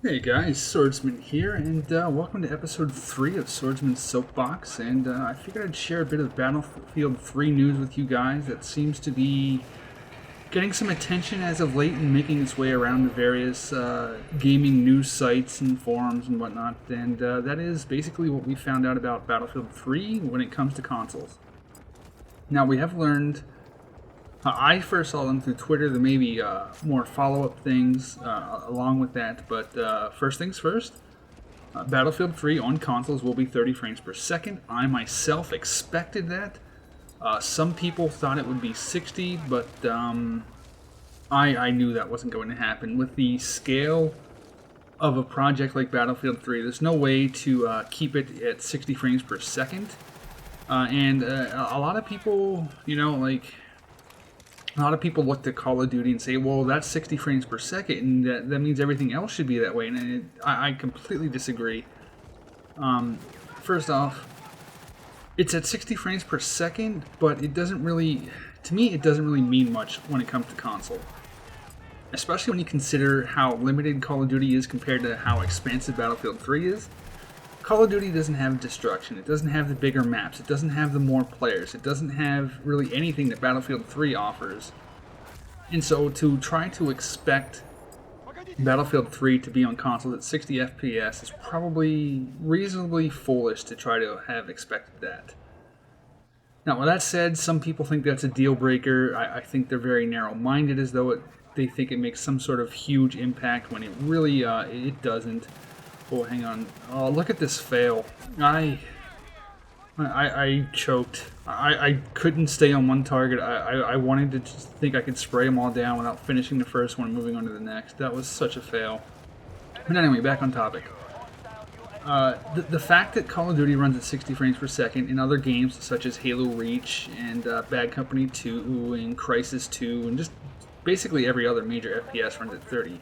Hey guys, Swordsman here, and welcome to episode 3 of Swordsman's Soapbox. And I figured I'd share a bit of Battlefield 3 news with you guys that seems to be getting some attention as of late and making its way around the various gaming news sites and forums and whatnot. And that is basically what we found out about Battlefield 3 when it comes to consoles. Now, we have learned. I first saw them through Twitter. There may be more follow-up things along with that, but first things first. Battlefield 3 on consoles will be 30 frames per second. I myself expected that. Some people thought it would be 60, but I knew that wasn't going to happen. With the scale of a project like Battlefield 3, there's no way to keep it at 60 frames per second. And a lot of people, a lot of people look at Call of Duty and say, well, that's 60 frames per second, and that means everything else should be that way. And I completely disagree. First off, it's at 60 frames per second, but it doesn't really, to me, it doesn't really mean much when it comes to console. Especially when you consider how limited Call of Duty is compared to how expansive Battlefield 3 is. Call of Duty doesn't have destruction, it doesn't have the bigger maps, it doesn't have the more players, it doesn't have really anything that Battlefield 3 offers. And so to try to expect Battlefield 3 to be on consoles at 60 FPS is probably reasonably foolish to try to have expected that. Now, with that said, some people think that's a deal breaker. I think they're very narrow-minded, as though they think it makes some sort of huge impact when it really it doesn't. Oh, hang on. Oh, look at this fail. I choked. I couldn't stay on one target. I wanted to just think I could spray them all down without finishing the first one and moving on to the next. That was such a fail. But anyway, back on topic. The fact that Call of Duty runs at 60 frames per second in other games such as Halo Reach and Bad Company 2 and Crysis 2 and just basically every other major FPS runs at 30.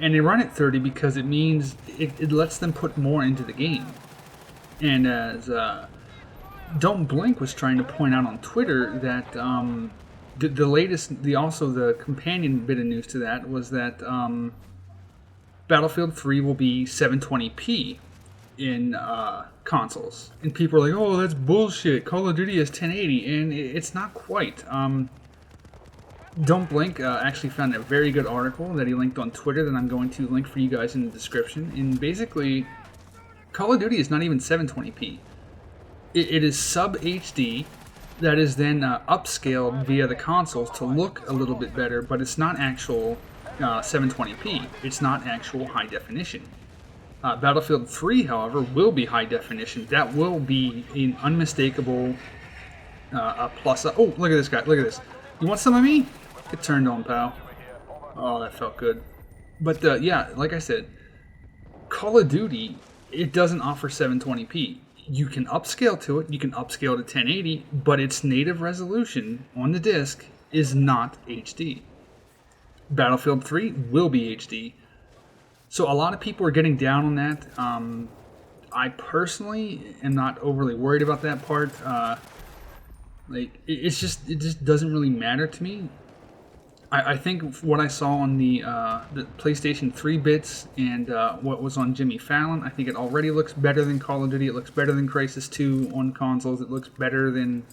And they run at 30 because it means it lets them put more into the game. And as Don't Blink was trying to point out on Twitter, that the latest, the companion bit of news to that was that Battlefield 3 will be 720p in consoles. And people are like, oh, that's bullshit. Call of Duty is 1080, and it's not quite. Don't Blink actually found a very good article that he linked on Twitter that I'm going to link for you guys in the description. And basically, Call of Duty is not even 720p. It is sub HD that is then upscaled via the consoles to look a little bit better, but it's not actual 720p. It's not actual high definition. Battlefield 3, however, will be high definition. That will be an unmistakable plus. Oh, look at this guy. Look at this. You want some of me? Get turned on, pal. Oh, that felt good. But yeah, like I said, Call of Duty, it doesn't offer 720p. You can upscale to it, you can upscale to 1080, but its native resolution on the disc is not HD. Battlefield 3 will be HD. So a lot of people are getting down on that. I personally am not overly worried about that part. It just doesn't really matter to me. I think what I saw on the PlayStation 3 bits and what was on Jimmy Fallon, I think it already looks better than Call of Duty. It looks better than Crysis 2 on consoles. It looks better than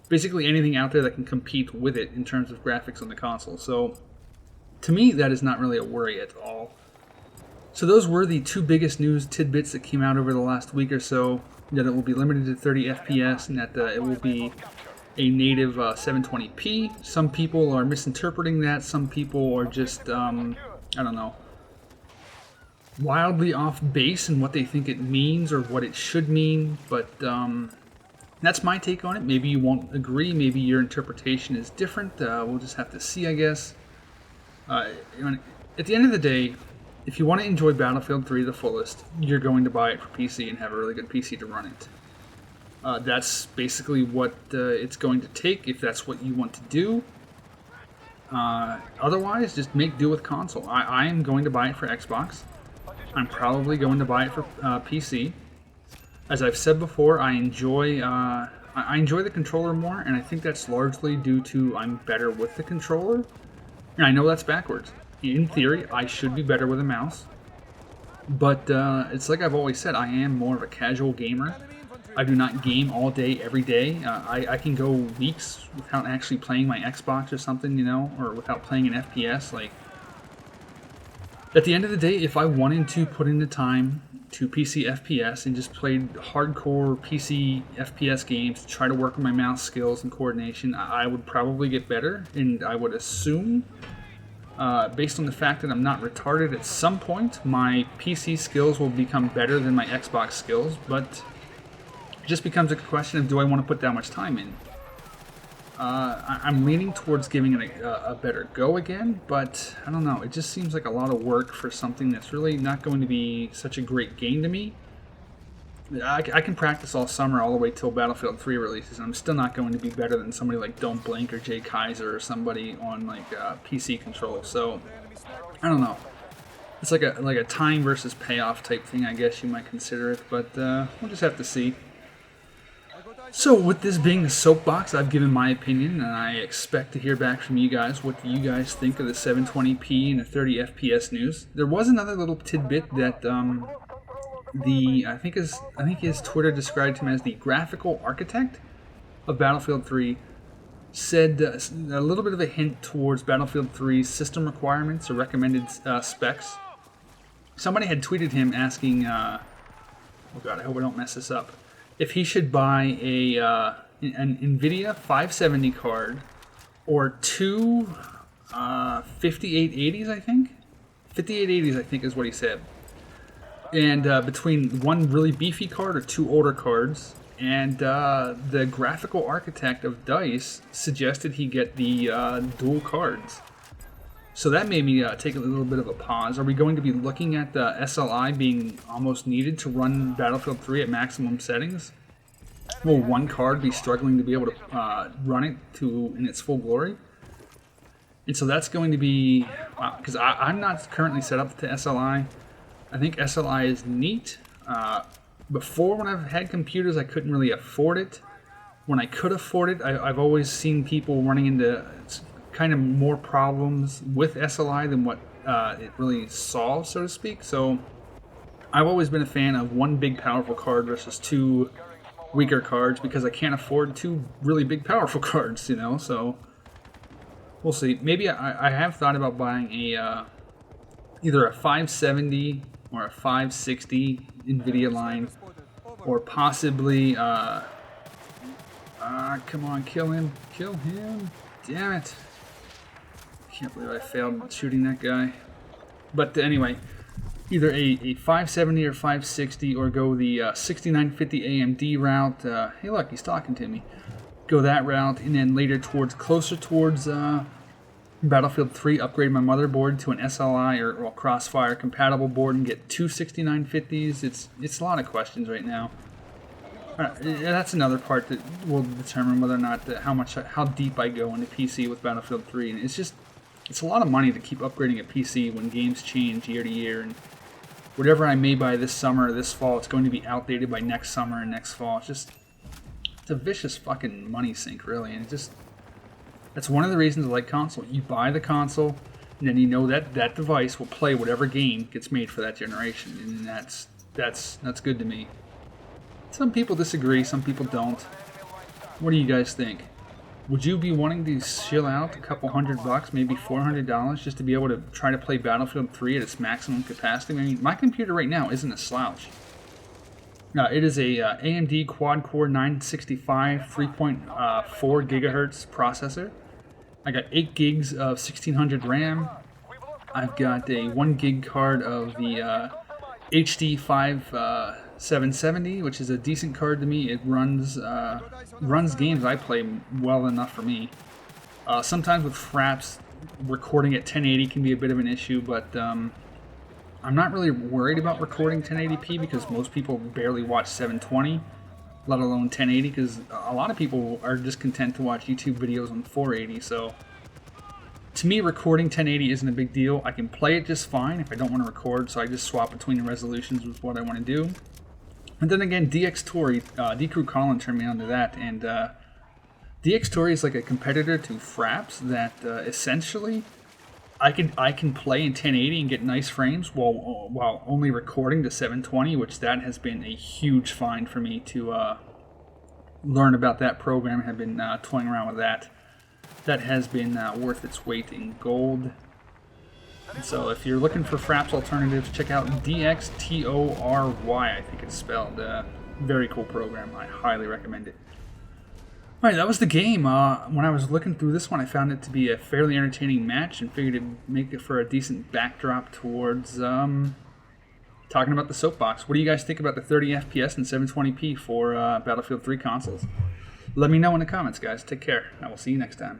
basically anything out there that can compete with it in terms of graphics on the console. So to me, that is not really a worry at all. So those were the two biggest news tidbits that came out over the last week or so. That it will be limited to 30 FPS and that it will be a native 720p. Some people are misinterpreting that. Some people are just, I don't know, wildly off base in what they think it means or what it should mean. But that's my take on it. Maybe you won't agree. Maybe your interpretation is different. We'll just have to see, I guess. At the end of the day, if you want to enjoy Battlefield 3 the fullest, you're going to buy it for PC and have a really good PC to run it. That's basically what it's going to take if that's what you want to do. Otherwise, just make do with console. I am going to buy it for Xbox. I'm probably going to buy it for PC. As I've said before, I enjoy the controller more, and I think that's largely due to I'm better with the controller. And I know that's backwards. in theory, I should be better with a mouse. But it's like I've always said, I am more of a casual gamer. I do not game all day, every day. I can go weeks without actually playing my Xbox or something, you know, or without playing an FPS. Like, at the end of the day, if I wanted to put in the time to PC FPS and just played hardcore PC FPS games to try to work on my mouse skills and coordination, I would probably get better. And I would assume, based on the fact that I'm not retarded, at some point my PC skills will become better than my Xbox skills. But it just becomes a question of, do I want to put that much time in? I'm leaning towards giving it a better go again, but I don't know. It just seems like a lot of work for something that's really not going to be such a great game to me. I can practice all summer all the way till Battlefield 3 releases, and I'm still not going to be better than somebody like Don't Blink or Jay Kaiser or somebody on like PC control. So I don't know. It's like a time versus payoff type thing, I guess you might consider it, but we'll just have to see. So with this being the Soapbox, I've given my opinion, and I expect to hear back from you guys. What do you guys think of the 720p and the 30 FPS news? There was another little tidbit that I think his Twitter described him as the graphical architect of Battlefield 3. Said a little bit of a hint towards Battlefield 3's system requirements or recommended specs. Somebody had tweeted him asking, oh god, I hope I don't mess this up, if he should buy an NVIDIA 570 card or two 5880s, I think. 5880s, I think is what he said. And between one really beefy card or two older cards, and the graphical architect of DICE suggested he get the dual cards. So that made me take a little bit of a pause. Are we going to be looking at the SLI being almost needed to run Battlefield 3 at maximum settings? Will one card be struggling to be able to run it in its full glory? And so that's going to be, because I'm not currently set up to SLI. I think SLI is neat. Before, when I've had computers, I couldn't really afford it. When I could afford it, I've always seen people running into kind of more problems with SLI than what it really solves, so to speak. So I've always been a fan of one big powerful card versus two weaker cards, because I can't afford two really big powerful cards, you know. So we'll see. Maybe I have thought about buying either a 570 or a 560 NVIDIA line, or possibly come on, kill him, damn it. Can't believe I failed shooting that guy. But anyway, either a 570 or 560, or go the 6950 AMD route. Hey look, he's talking to me. Go that route, and then later closer towards Battlefield 3, upgrade my motherboard to an SLI or Crossfire compatible board and get two 6950s. It's a lot of questions right now. That's another part that will determine whether or not how deep I go into PC with Battlefield 3. And it's a lot of money to keep upgrading a PC when games change year to year, and whatever I may buy this summer or this fall, it's going to be outdated by next summer and next fall. It's a vicious fucking money sink, really, and that's one of the reasons I like console. You buy the console, and then you know that that device will play whatever game gets made for that generation, and that's good to me. Some people disagree, some people don't. What do you guys think? Would you be wanting to shill out a couple $100, maybe $400, just to be able to try to play Battlefield 3 at its maximum capacity? I mean, my computer right now isn't a slouch. It is a AMD quad-core 965 3.4 gigahertz processor. I got 8 gigs of 1600 RAM. I've got a 1 gig card of the HD 5770, which is a decent card to me. It runs games I play well enough for me. Sometimes with fraps, recording at 1080 can be a bit of an issue, but I'm not really worried about recording 1080p because most people barely watch 720, let alone 1080, because a lot of people are just content to watch YouTube videos on 480. So to me, recording 1080 isn't a big deal. I can play it just fine if I don't want to record, so I just swap between the resolutions with what I want to do. And then again, DX Tory, D-Crew Colin turned me on to that, and DX Tory is like a competitor to Fraps that essentially, I can play in 1080 and get nice frames while only recording to 720, which that has been a huge find for me to learn about that program. I have been toying around with that. That has been worth its weight in gold. And so if you're looking for Fraps alternatives, check out DXTORY, I think it's spelled. Very cool program. I highly recommend it. Alright, that was the game. When I was looking through this one, I found it to be a fairly entertaining match and figured it'd make it for a decent backdrop towards talking about the Soapbox. What do you guys think about the 30 FPS and 720p for Battlefield 3 consoles? Let me know in the comments, guys. Take care. I will see you next time.